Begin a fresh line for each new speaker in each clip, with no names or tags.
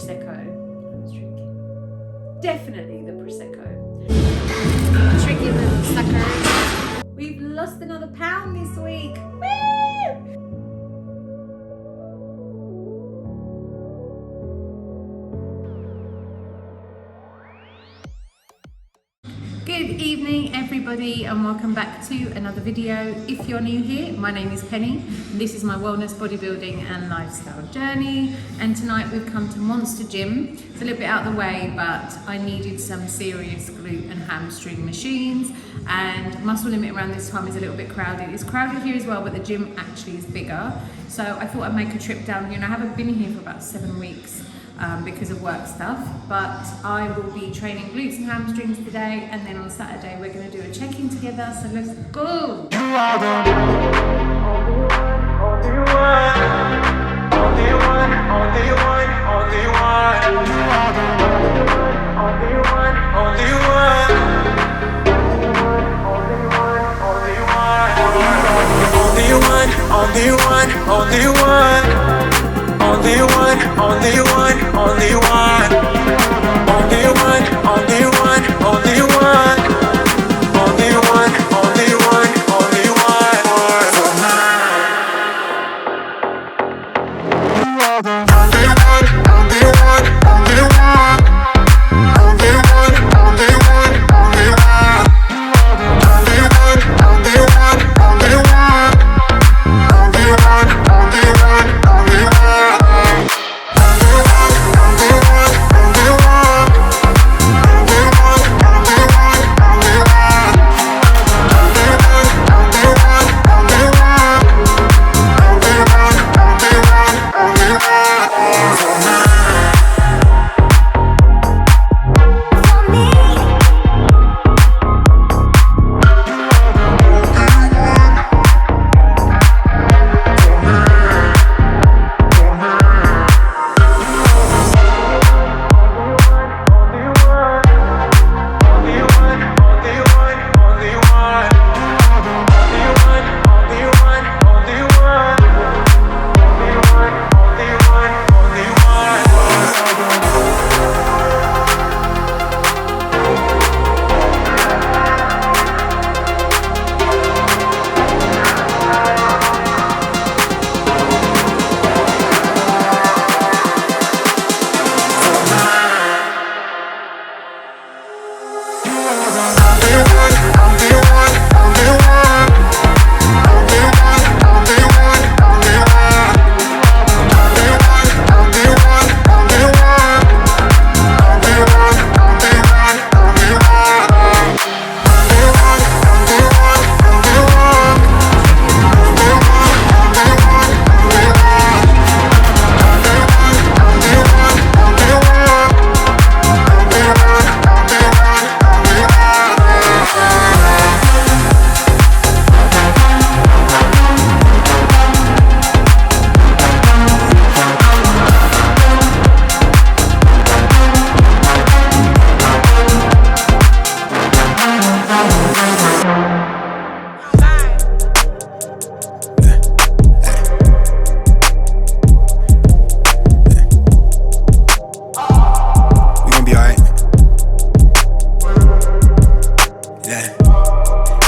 Prosecco. I was drinking. Definitely the Prosecco. Drinking the Prosecco. We've lost another pound this week. Woo! Good evening everybody and welcome back to another video. If you're new here, my name is Penny and this is my wellness, bodybuilding and lifestyle journey, and tonight we've come to Monster Gym. It's a little bit out of the way, but I needed some serious glute and hamstring machines, and Muscle Limit around this time is a little bit crowded. It's crowded here as well, but the gym actually is bigger, so I thought I'd make a trip down here, and I haven't been here for about 7 weeks because of work stuff, but I will be training glutes and hamstrings today, and then on Saturday we're going to do a check-in together, so let's go! You are the only one, only one, only one, only one. You are the only one, only one, only one, only one, only one, only one. Only one, only one, only one. Only one, only one, only one. Only one, only one, only one. Only one, only one, only one. Only one, only one, only one. Only one, only one, only one. Only one, only one, only one.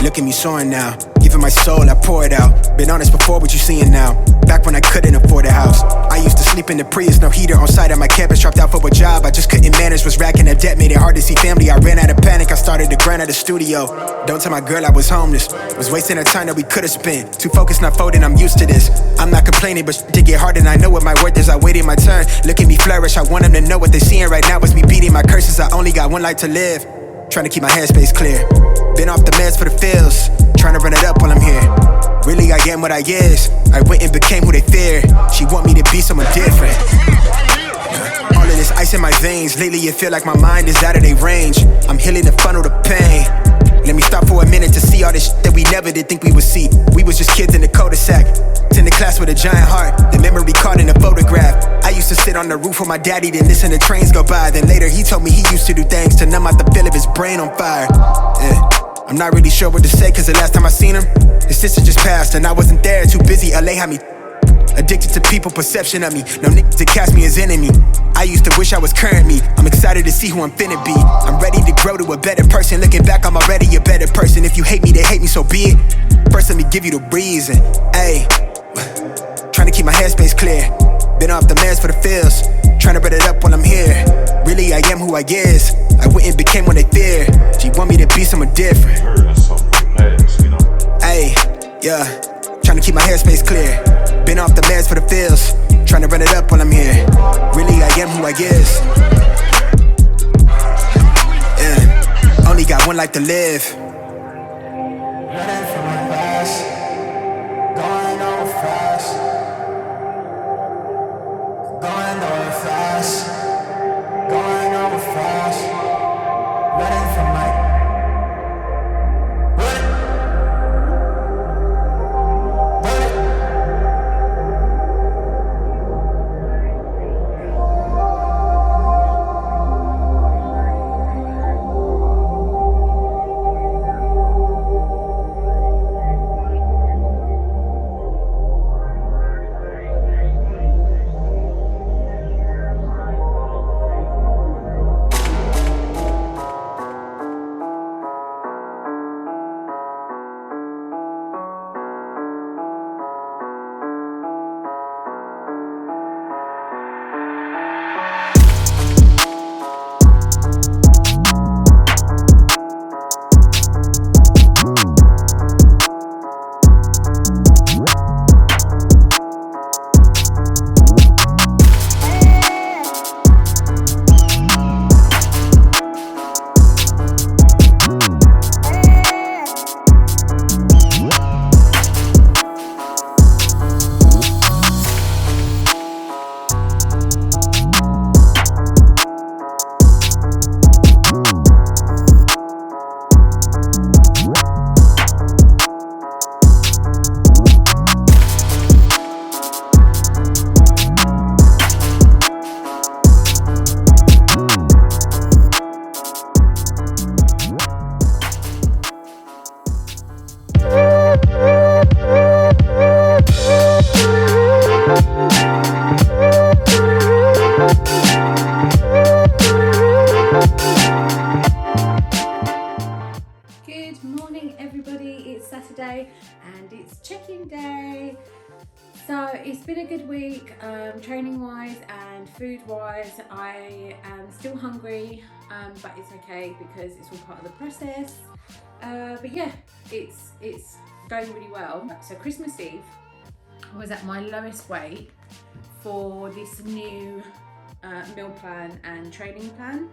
Look at me soaring now, giving my soul, I pour it out. Been honest before, what you seeing now? Back when I couldn't afford a house, I used to sleep in the Prius, no heater on site at my campus. Dropped out for a job, I just couldn't manage. Was racking up debt, made it hard to see family. I ran out of panic, I started to grind at the studio. Don't tell my girl I was homeless, was wasting the time that we could've spent. Too focused, not folding, I'm used to this. I'm not complaining, but to get hard and I know what my worth is. I waited my turn, look at me flourish. I want them to know what they're seeing right now is me beating my curses. I only got one life to live, trying to keep my headspace clear. Been off the meds for the feels, trying to run it up while I'm here. Really, I am what I is. I went and became who they fear. She want me to be someone different. All of this ice in my veins. Lately, it feel like my mind is out of their range. I'm healing the funnel to pain. Let me stop for a minute to see all this shit that we never did think we would see. We was just kids in the cul-de-sac, in the class with a giant heart, the memory caught in a photograph. I used to sit on the roof with my daddy, then listen to trains go by. Then later he told me he used to do things to numb out the feel of his brain on fire. Yeah. I'm not really sure what to say, cause the last time I seen him, his sister just passed and I wasn't there, too busy, LA had me. Addicted to people perception of me. No niggas to cast me as enemy. I used to wish I was current me. I'm excited to see who I'm finna be. I'm ready to grow to a better person. Looking back, I'm already a better person. If you hate me, they hate me, so be it. First, let me give you the reason. Ayy, trying to keep my headspace clear. Been off the meds for the feels. Trying to read it up while I'm here. Really, I am who I is. I went and became what they fear. She want me to be someone different. Ayy, yeah. Trying to keep my headspace clear. Been off the meds for the feels. Trying to run it up while I'm here. Really, I am who I is. Yeah. Only got one life to live. Running from my past. Going on fast. Going on fast. Going on fast. Running from my
Saturday and it's check-in day. So it's been a good week, training wise and food wise. I am still hungry, but it's okay because it's all part of the process. But yeah, it's going really well. So Christmas Eve, I was at my lowest weight for this new meal plan and training plan.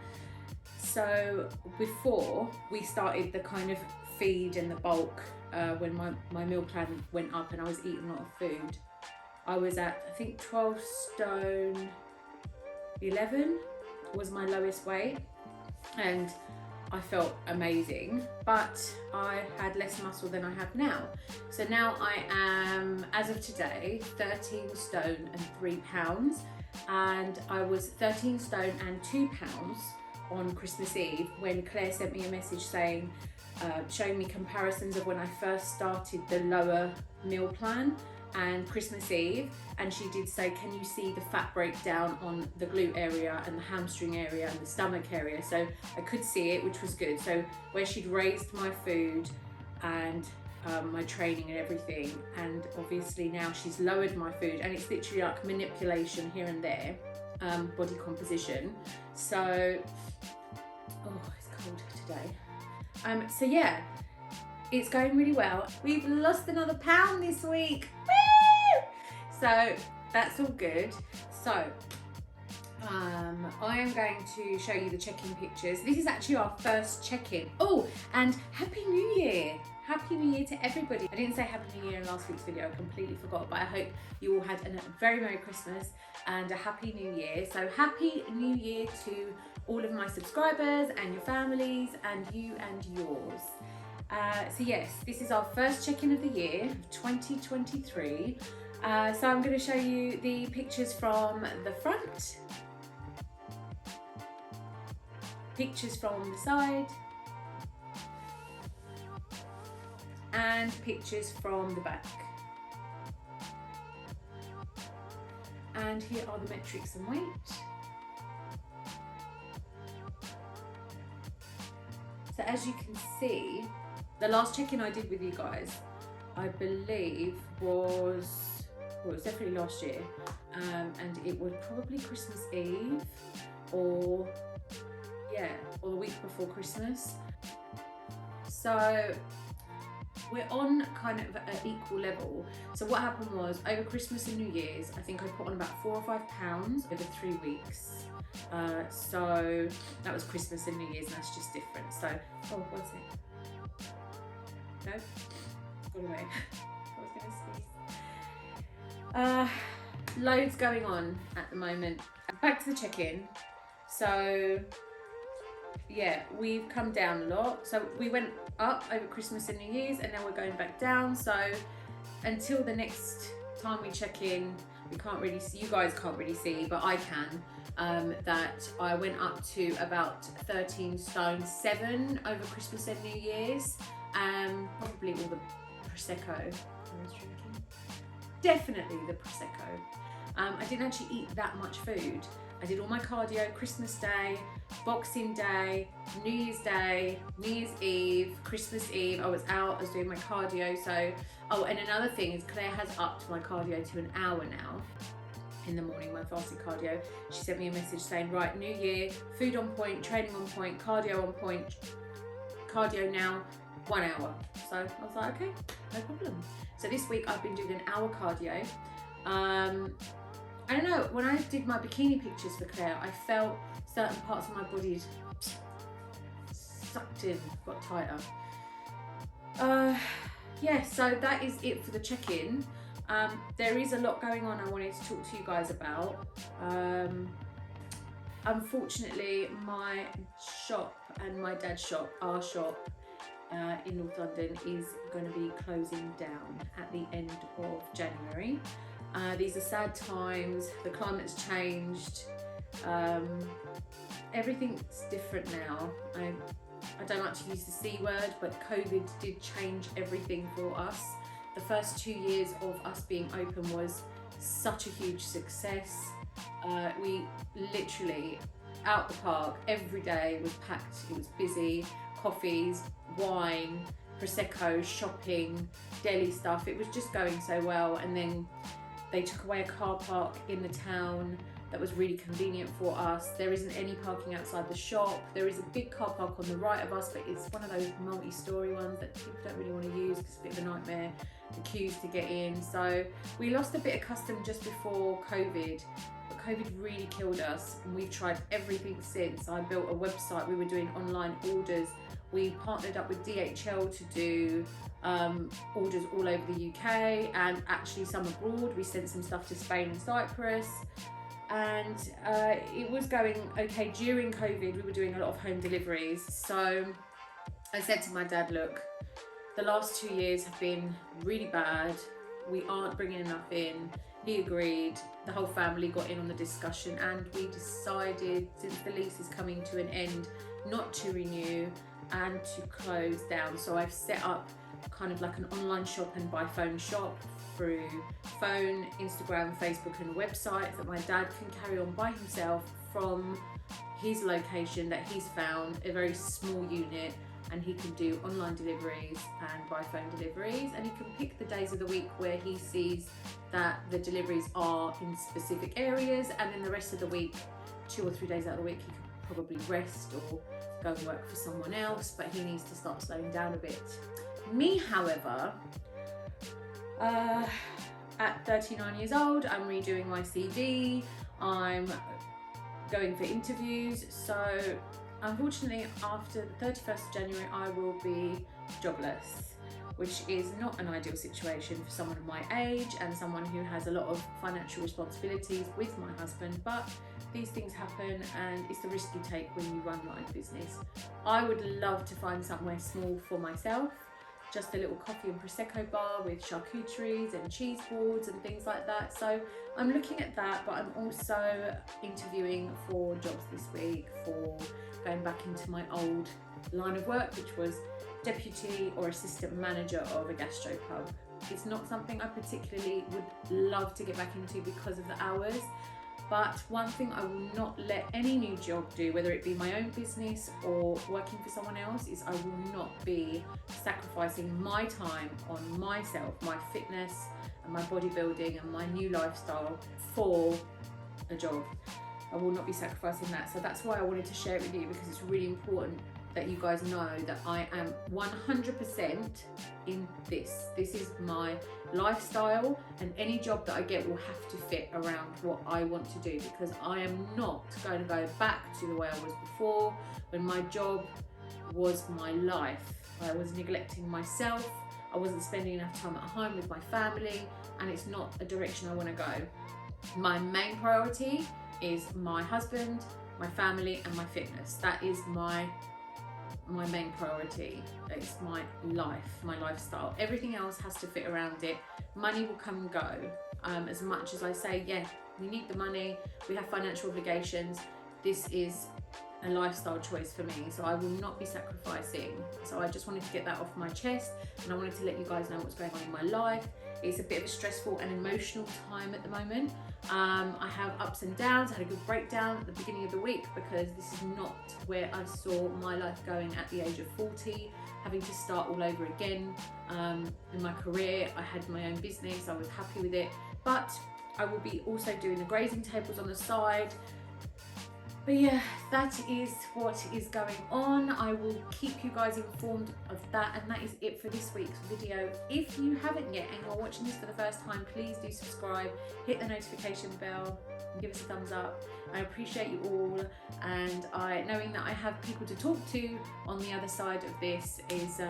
So before we started the kind of feed and the bulk, when my meal plan went up and I was eating a lot of food, I was at, I think 12 stone 11 was my lowest weight, and I felt amazing, but I had less muscle than I have now. So now I am, as of today, 13 stone and 3 pounds, and I was 13 stone and 2 pounds on Christmas Eve when Claire sent me a message saying, showing me comparisons of when I first started the lower meal plan and Christmas Eve, and she did say, can you see the fat breakdown on the glute area and the hamstring area and the stomach area? So I could see it, which was good. So where she'd raised my food and my training and everything, and obviously now she's lowered my food, and it's literally like manipulation here and there, body composition. So, oh, it's cold today. So yeah, it's going really well. We've lost another pound this week. Woo! So that's all good. So I am going to show you the check-in pictures. This is actually our first check-in. Oh, and Happy New Year. Happy New Year to everybody. I didn't say Happy New Year in last week's video, I completely forgot, but I hope you all had a very Merry Christmas and a Happy New Year. So Happy New Year to all of my subscribers and your families and you and yours. So yes, this is our first check-in of the year, 2023. So I'm going to show you the pictures from the front, pictures from the side, and pictures from the back. And here are the metrics and weight. So as you can see, the last check-in I did with you guys, I believe was, well, it was definitely last year, and it was probably Christmas Eve or the week before Christmas. So we're on kind of an equal level. So what happened was, over Christmas and New Year's, I think I put on about 4 or 5 pounds over 3 weeks. So that was Christmas and New Year's, and that's just different. So, oh, what's it? No, got away. I was gonna sneeze. Loads going on at the moment. Back to the check-in. So yeah, we've come down a lot. So we went up over Christmas and New Year's, and now we're going back down. So until the next time we check in, we can't really see, you guys can't really see, but I can, that I went up to about 13 stone 7 over Christmas and New Year's. Probably all the Prosecco I was drinking. Definitely the Prosecco. I didn't actually eat that much food. I did all my cardio Christmas Day, Boxing Day, New Year's Day, New Year's Eve, Christmas Eve. I was out, I was doing my cardio. So, oh, and another thing is Claire has upped my cardio to an hour now in the morning, my fasted cardio. She sent me a message saying, right, new year, food on point, training on point, cardio on point, cardio now, 1 hour. So I was like, okay, no problem. So this week I've been doing an hour cardio. I don't know, when I did my bikini pictures for Claire, I felt certain parts of my body sucked in, got tighter. Yeah, so that is it for the check-in. There is a lot going on I wanted to talk to you guys about. Unfortunately, my shop and my dad's shop, our shop, in North London is going to be closing down at the end of January. These are sad times, the climate's changed, everything's different now. I don't like to use the C word, but COVID did change everything for us. The first 2 years of us being open was such a huge success. We literally, out the park, every day was packed, it was busy, coffees, wine, Prosecco, shopping, deli stuff, it was just going so well. And then they took away a car park in the town that was really convenient for us. There isn't any parking outside the shop. There is a big car park on the right of us, but it's one of those multi-story ones that people don't really want to use because it's a bit of a nightmare, the queues to get in. So we lost a bit of custom just before COVID, but COVID really killed us, and we've tried everything since. I built a website, we were doing online orders. We partnered up with DHL to do orders all over the UK and actually some abroad. We sent some stuff to Spain and Cyprus, and it was going okay. During COVID, we were doing a lot of home deliveries. So I said to my dad, look, the last 2 years have been really bad. We aren't bringing enough in. He agreed. The whole family got in on the discussion, and we decided, since the lease is coming to an end, not to renew and to close down. So I've set up kind of like an online shop and by phone shop through phone, Instagram, Facebook and a website that my dad can carry on by himself from his location that he's found, a very small unit, and he can do online deliveries and by phone deliveries, and he can pick the days of the week where he sees that the deliveries are in specific areas, and then the rest of the week, 2 or 3 days out of the week, he can probably rest or go and work for someone else, but he needs to start slowing down a bit. Me, however, at 39 years old, I'm redoing my CV, I'm going for interviews, so unfortunately after the 31st of January I will be jobless, which is not an ideal situation for someone of my age and someone who has a lot of financial responsibilities with my husband, but these things happen and it's the risk you take when you run your own business. I would love to find somewhere small for myself, just a little coffee and Prosecco bar with charcuteries and cheese boards and things like that. So I'm looking at that, but I'm also interviewing for jobs this week for going back into my old line of work, which was deputy or assistant manager of a gastropub. It's not something I particularly would love to get back into because of the hours, but one thing I will not let any new job do, whether it be my own business or working for someone else, is I will not be sacrificing my time on myself, my fitness and my bodybuilding and my new lifestyle for a job. I will not be sacrificing that. So that's why I wanted to share it with you, because it's really important that you guys know that I am 100% in this. This is my lifestyle, and any job that I get will have to fit around what I want to do, because I am not going to go back to the way I was before, when my job was my life. I was neglecting myself, I wasn't spending enough time at home with my family, and it's not a direction I want to go. My main priority is my husband, my family and my fitness. That is my main priority. It's my life, my lifestyle. Everything else has to fit around it. Money will come and go. As much as I say, yeah, we need the money, we have financial obligations, this is a lifestyle choice for me, so I will not be sacrificing. So I just wanted to get that off my chest, and I wanted to let you guys know what's going on in my life. It's a bit of a stressful and emotional time at the moment. I have ups and downs. I had a good breakdown at the beginning of the week, because this is not where I saw my life going at the age of 40, having to start all over again in my career. I had my own business, I was happy with it, but I will be also doing the grazing tables on the side. But yeah, that is what is going on. I will keep you guys informed of that, and that is it for this week's video. If you haven't yet and you're watching this for the first time, please do subscribe, hit the notification bell and give us a thumbs up. I appreciate you all, and knowing that I have people to talk to on the other side of this is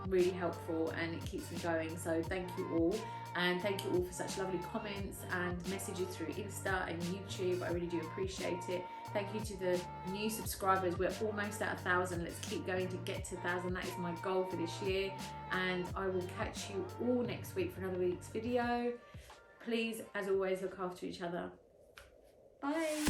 really helpful, and it keeps me going. So thank you all, and thank you all for such lovely comments and messages through Insta and YouTube. I really do appreciate it. Thank you to the new subscribers. We're almost at 1,000. Let's keep going to get to 1,000. That is my goal for this year, and I will catch you all next week for another week's video. Please, as always, look after each other. Bye.